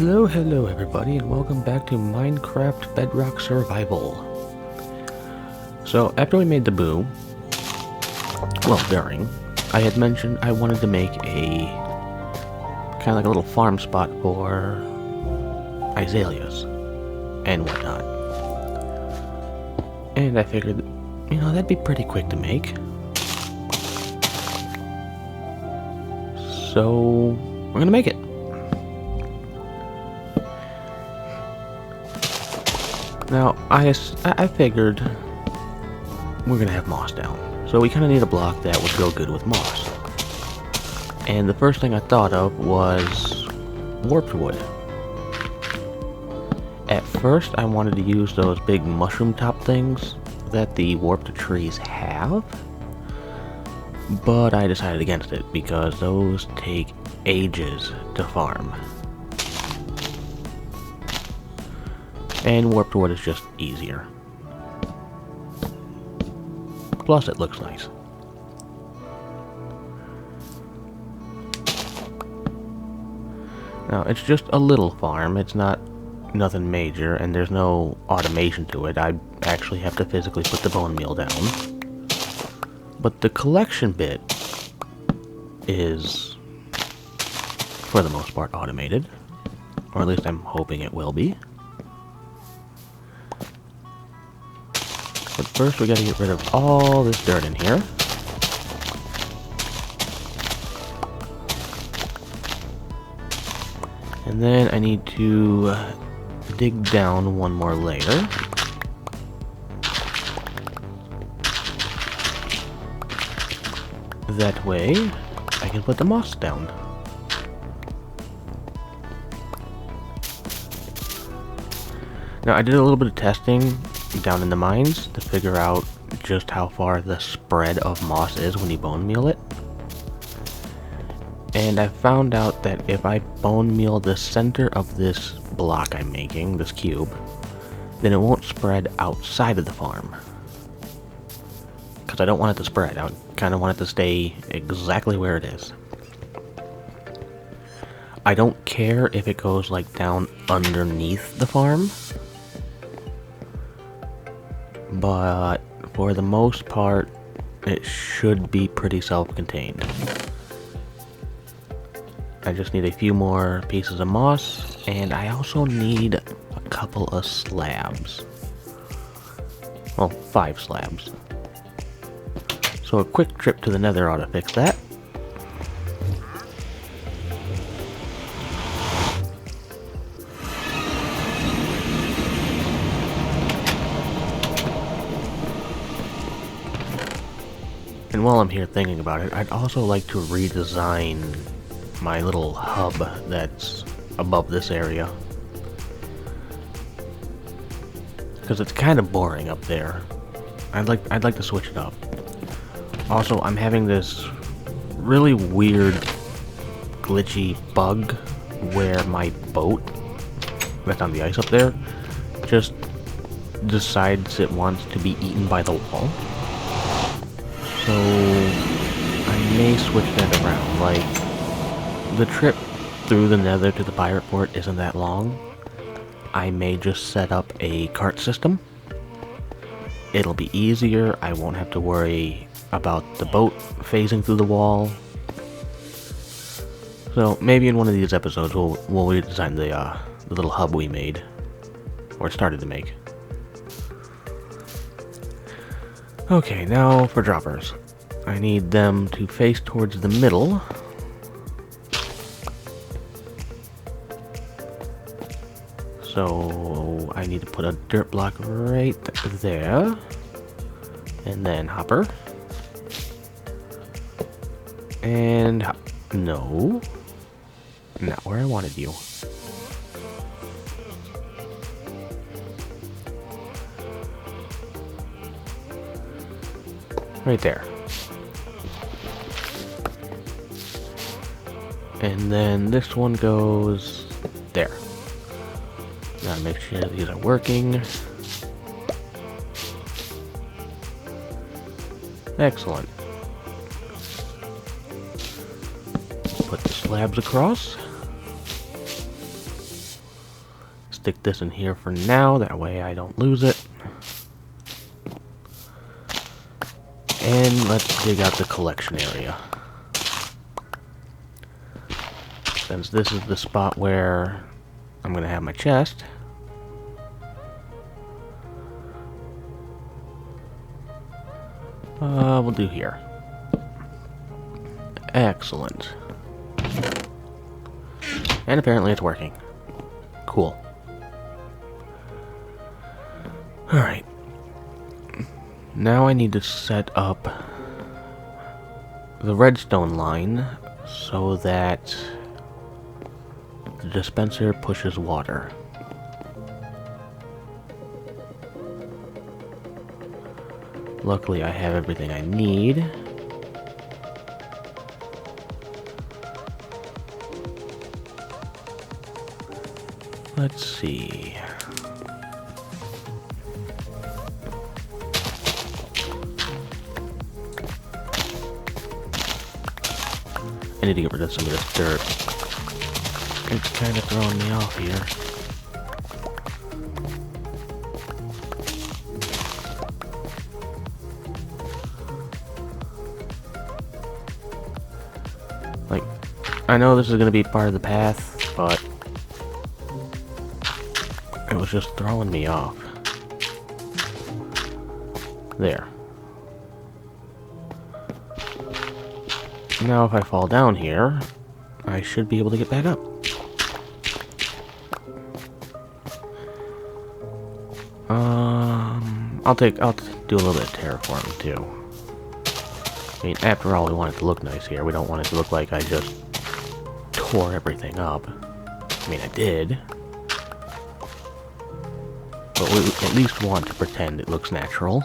Hello everybody, and welcome back to Minecraft Bedrock Survival. So, after we made the boo, during, I had mentioned I wanted to make a kind of like a little farm spot for azaleas and whatnot. And I figured, that'd be pretty quick to make. So, we're gonna make it. Now, I figured we're gonna have moss down, so we kind of need a block that would go good with moss. And the first thing I thought of was warped wood. At first, I wanted to use those big mushroom top things that the warped trees have, but I decided against it because those take ages to farm. And warped wood is just easier. Plus, it looks nice. Now, it's just a little farm. It's not nothing major, and there's no automation to it. I actually have to physically put the bone meal down. But the collection bit is, for the most part, automated. Or at least I'm hoping it will be. But first we gotta get rid of all this dirt in here. And then I need to dig down one more layer. That way I can put the moss down. Now I did a little bit of testing down in the mines to figure out just how far the spread of moss is when you bone meal it. And I found out that if I bone meal the center of this block I'm making, this cube, then it won't spread outside of the farm. Because I don't want it to spread. I kind of want it to stay exactly where it is. I don't care if it goes like down underneath the farm, but for the most part, it should be pretty self-contained. I just need a few more pieces of moss, and I also need a couple of slabs. Well, 5 slabs. So a quick trip to the nether ought to fix that. And while I'm here thinking about it, I'd also like to redesign my little hub that's above this area. Because it's kind of boring up there. I'd like to switch it up. Also, I'm having this really weird glitchy bug where my boat that's on the ice up there just decides it wants to be eaten by the wall. So I may switch that around. Like, the trip through the nether to the pirate port isn't that long. I may just set up a cart system. It'll be easier. I won't have to worry about the boat phasing through the wall. So maybe in one of these episodes we'll redesign the little hub we made, or started to make. Okay, now for droppers. I need them to face towards the middle. So I need to put a dirt block right there. And then hopper. And no. Not where I wanted you. Right there. And then this one goes there. Gotta make sure these are working. Excellent. Put the slabs across. stick this in here for now, that way I don't lose it. And let's dig out the collection area. Since this is the spot where I'm going to have my chest. We'll do here. Excellent. And apparently it's working. Cool. Alright. Now I need to set up the redstone line so that the dispenser pushes water. Luckily I have everything I need. Let's see. I need to get rid of some of this dirt. It's kind of throwing me off here. Like, I know this is going to be part of the path, but it was just throwing me off. There. Now if I fall down here, I should be able to get back up. I'll do a little bit of terraforming too. I mean, after all, we want it to look nice here. We don't want it to look like I just tore everything up. I mean, I did. But we at least want to pretend it looks natural.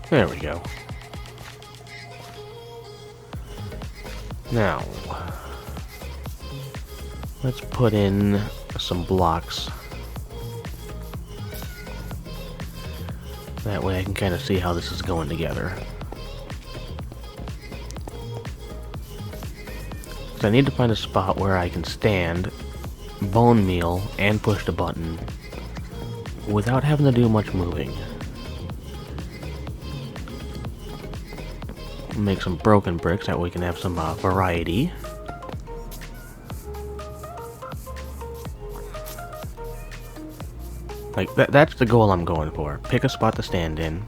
There we go. Now, let's put in some blocks. That way I can kind of see how this is going together. So I need to find a spot where I can stand, bone meal, and push the button without having to do much moving. Make some broken bricks, that way we can have some variety. Like, that's the goal I'm going for. Pick a spot to stand in,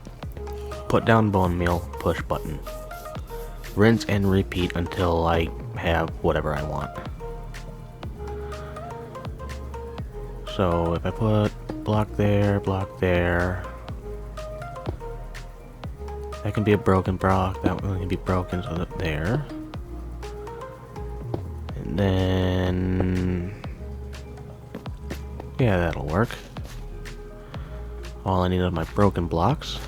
put down bone meal, push button. Rinse and repeat until I have whatever I want. So, if I put block there, that can be a broken block, that one can be broken, so that there. And then... yeah, that'll work. All I need are my broken blocks.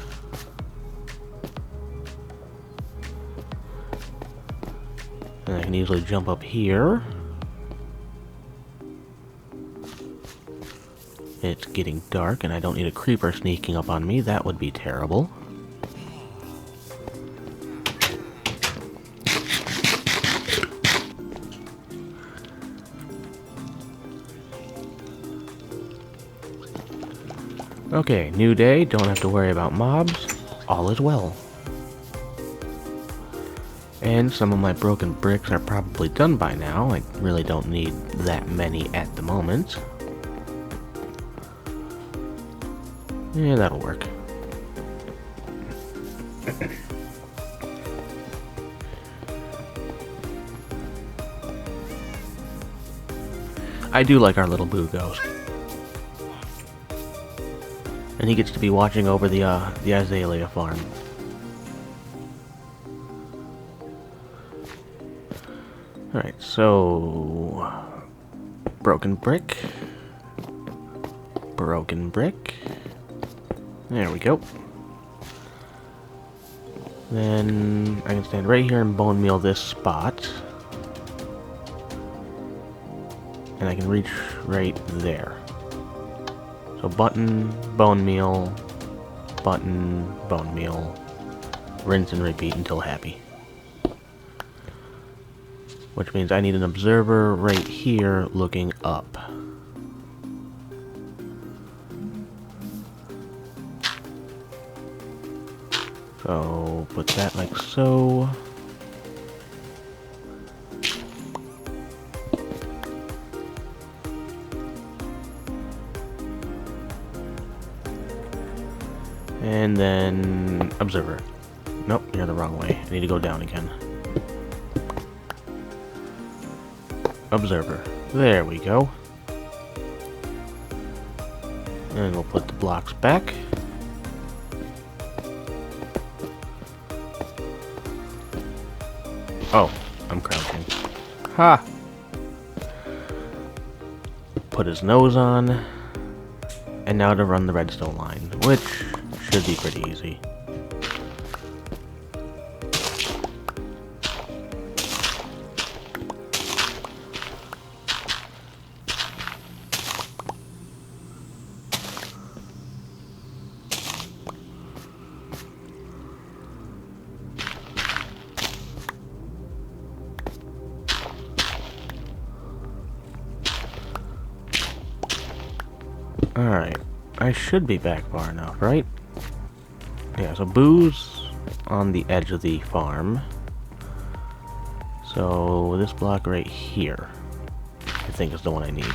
And I can easily jump up here. It's getting dark and I don't need a creeper sneaking up on me. That would be terrible. Okay, new day, don't have to worry about mobs, all is well. And some of my broken bricks are probably done by now, I really don't need that many at the moment. Yeah, that'll work. I do like our little Boo Ghost. And he gets to be watching over the Azalea Farm. Alright, so... broken brick. Broken brick. There we go. Then I can stand right here and bone meal this spot. And I can reach right there. So button, bone meal, button, bone meal, rinse and repeat until happy. Which means I need an observer right here looking up. So put that like so. And then observer. Nope, you're the wrong way. I need to go down again. Observer. There we go. And we'll put the blocks back. Oh, I'm crouching. Ha! Put his nose on. And now to run the redstone line, which should be pretty easy. Alright, I should be back far enough, right? Yeah, so Boo's on the edge of the farm. So this block right here, I think is the one I need.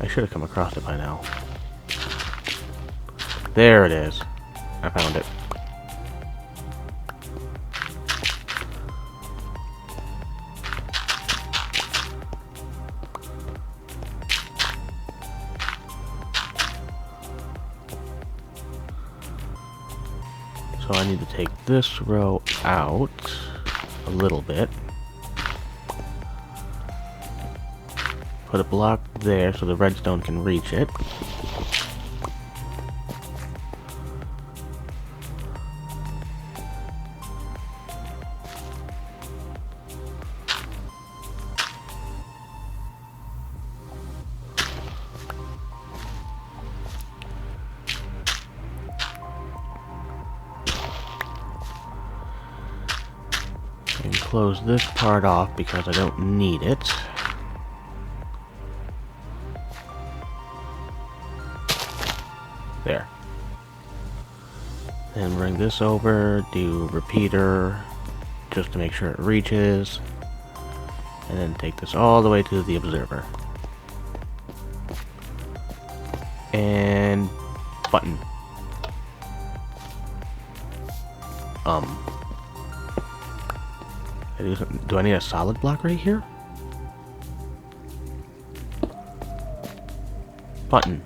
I should have come across it by now. There it is. I found it. So I need to take this row out a little bit. Put a block there so the redstone can reach it. And close this part off because I don't need it. There. Then bring this over, do repeater, just to make sure it reaches. And then take this all the way to the observer. And button. Do I need a solid block right here? Button.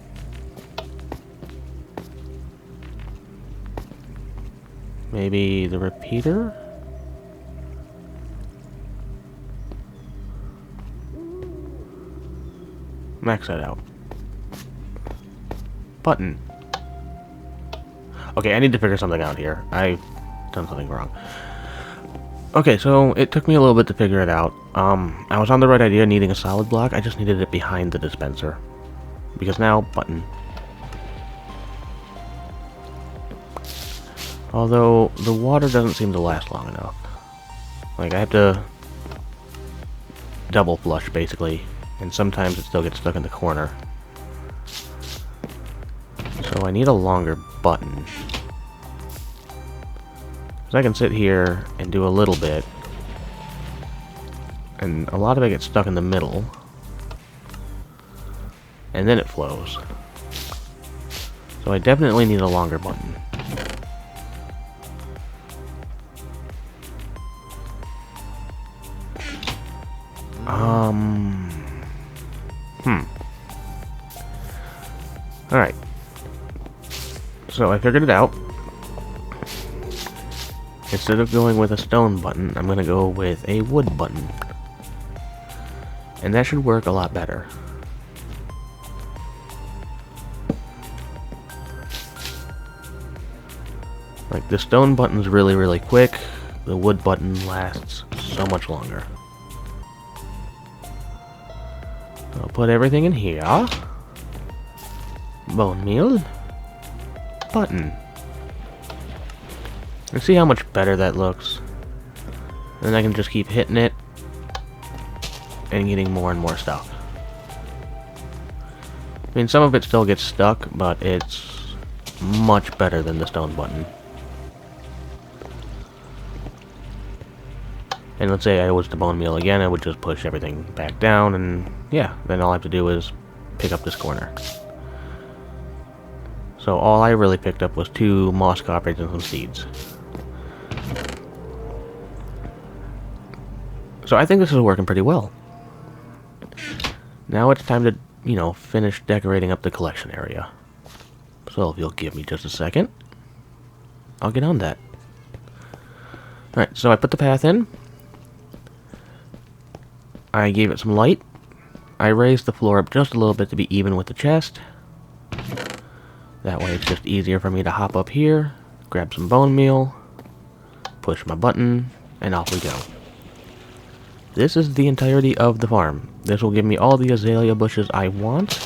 Maybe the repeater? Max that out. Button. Okay, I need to figure something out here. I've done something wrong. Okay, so it took me a little bit to figure it out. I was on the right idea needing a solid block. I just needed it behind the dispenser. Because now, button. Although, the water doesn't seem to last long enough. Like, I have to double flush, basically. And sometimes it still gets stuck in the corner. So I need a longer button. So I can sit here and do a little bit. And a lot of it gets stuck in the middle. And then it flows. So I definitely need a longer button. Alright. So I figured it out. Instead of going with a stone button, I'm gonna go with a wood button. And that should work a lot better. Like, the stone button's really, really quick, the wood button lasts so much longer. I'll put everything in here. Bone meal. Button. And see how much better that looks? And then I can just keep hitting it and getting more and more stuff. I mean, some of it still gets stuck, but it's much better than the stone button. And let's say I was to bone meal again, I would just push everything back down, and yeah, then all I have to do is pick up this corner. So all I really picked up was 2 moss coppers and some seeds. So I think this is working pretty well. Now it's time to, you know, finish decorating up the collection area. So if you'll give me just a second, I'll get on that. Alright, so I put the path in. I gave it some light. I raised the floor up just a little bit to be even with the chest. That way it's just easier for me to hop up here, grab some bone meal, push my button, and off we go. This is the entirety of the farm. This will give me all the azalea bushes I want,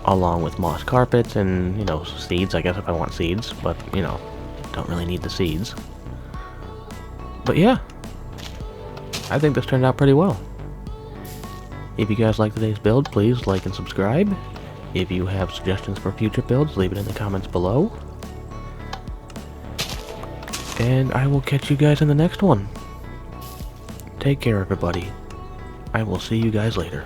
along with moss carpets and, you know, seeds, I guess, if I want seeds, but, you know, don't really need the seeds. But yeah, I think this turned out pretty well. If you guys like today's build, please like and subscribe. If you have suggestions for future builds, leave it in the comments below. And I will catch you guys in the next one. Take care, everybody. I will see you guys later.